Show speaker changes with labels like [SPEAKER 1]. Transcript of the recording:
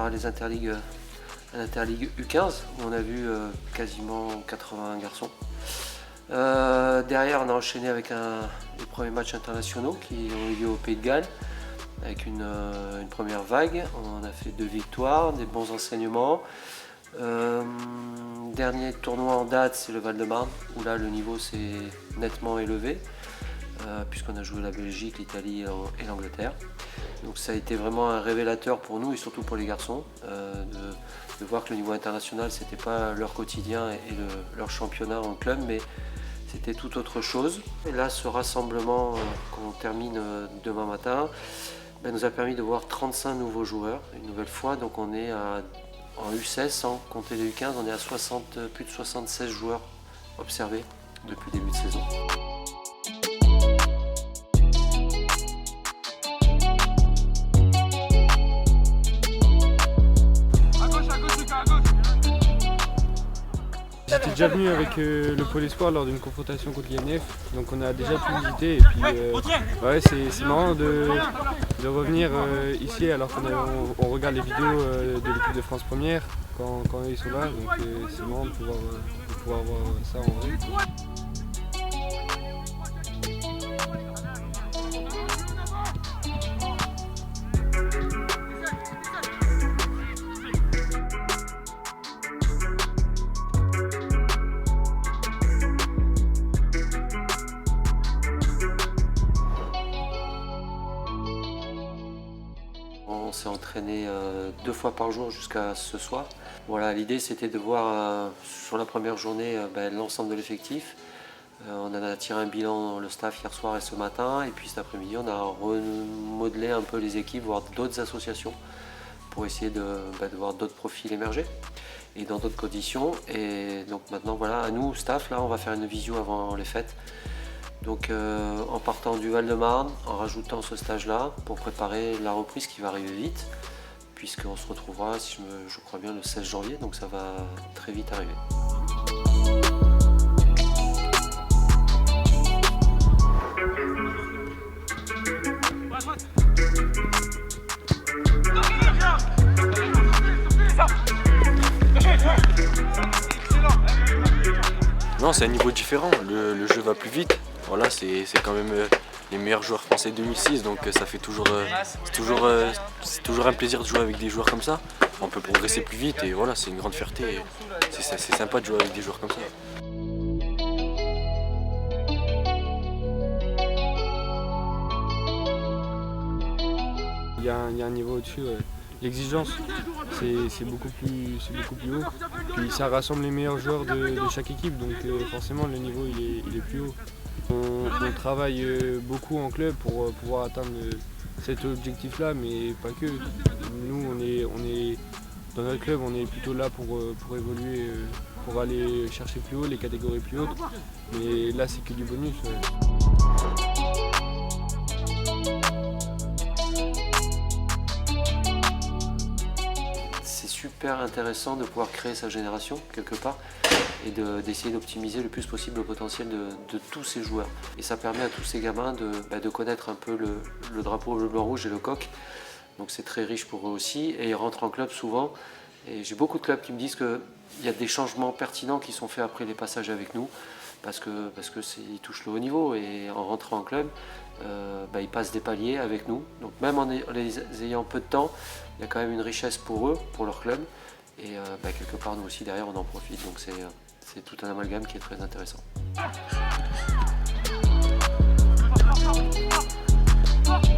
[SPEAKER 1] démarré les interligues à l'Interligue U15 où on a vu quasiment 80 garçons. Derrière, on a enchaîné avec les premiers matchs internationaux qui ont eu lieu au Pays de Galles avec une première vague. On a fait 2 victoires, des bons enseignements. Dernier tournoi en date, c'est le Val-de-Marne où là le niveau s'est nettement élevé puisqu'on a joué la Belgique, l'Italie et l'Angleterre. Donc ça a été vraiment un révélateur pour nous et surtout pour les garçons de voir que le niveau international c'était pas leur quotidien et leur championnat en club, mais c'était tout autre chose. Et là, ce rassemblement qu'on termine demain matin nous a permis de voir 35 nouveaux joueurs une nouvelle fois. Donc on est en U16, sans compter les U15, on est à plus de 76 joueurs observés depuis le début de saison.
[SPEAKER 2] J'étais déjà venu avec le Pôle Espoir lors d'une confrontation contre l'INF, donc on a déjà pu visiter et puis ouais, c'est marrant de revenir ici alors qu'on regarde les vidéos de l'équipe de France Première quand ils sont là, donc c'est marrant de pouvoir voir ça en vrai.
[SPEAKER 1] On s'est entraîné 2 fois par jour jusqu'à ce soir. Voilà, l'idée c'était de voir sur la première journée l'ensemble de l'effectif. On en a tiré un bilan le staff hier soir et ce matin, et puis cet après-midi on a remodelé un peu les équipes, voir d'autres associations pour essayer de voir d'autres profils émerger et dans d'autres conditions. Et donc maintenant voilà, à nous staff, là on va faire une visio avant les fêtes. Donc en partant du Val-de-Marne, en rajoutant ce stage-là pour préparer la reprise qui va arriver vite, puisqu'on se retrouvera, si je crois bien, le 16 janvier, donc ça va très vite arriver.
[SPEAKER 3] Non, c'est un niveau différent, le jeu va plus vite. Voilà, c'est quand même les meilleurs joueurs français 2006, donc ça fait c'est toujours un plaisir de jouer avec des joueurs comme ça. On peut progresser plus vite et voilà, c'est une grande fierté. C'est sympa de jouer avec des joueurs comme ça.
[SPEAKER 2] Il y a un niveau au-dessus. L'exigence, c'est beaucoup plus haut. Puis ça rassemble les meilleurs joueurs de chaque équipe, donc forcément le niveau il est plus haut. On travaille beaucoup en club pour pouvoir atteindre cet objectif-là, mais pas que. Nous, on est dans notre club, on est plutôt là pour évoluer, pour aller chercher plus haut, les catégories plus hautes. Mais là, c'est que du bonus.
[SPEAKER 1] C'est super intéressant de pouvoir créer sa génération quelque part et d'essayer d'optimiser le plus possible le potentiel de tous ces joueurs. Et ça permet à tous ces gamins de connaître un peu le drapeau bleu, blanc, rouge et le coq. Donc c'est très riche pour eux aussi et ils rentrent en club souvent. Et j'ai beaucoup de clubs qui me disent qu'il y a des changements pertinents qui sont faits après les passages avec nous parce qu'ils touchent le haut niveau et en rentrant en club, ils passent des paliers avec nous. Donc même en les ayant peu de temps, il y a quand même une richesse pour eux, pour leur club. Et quelque part, nous aussi, derrière, on en profite. Donc c'est tout un amalgame qui est très intéressant.
[SPEAKER 4] Oh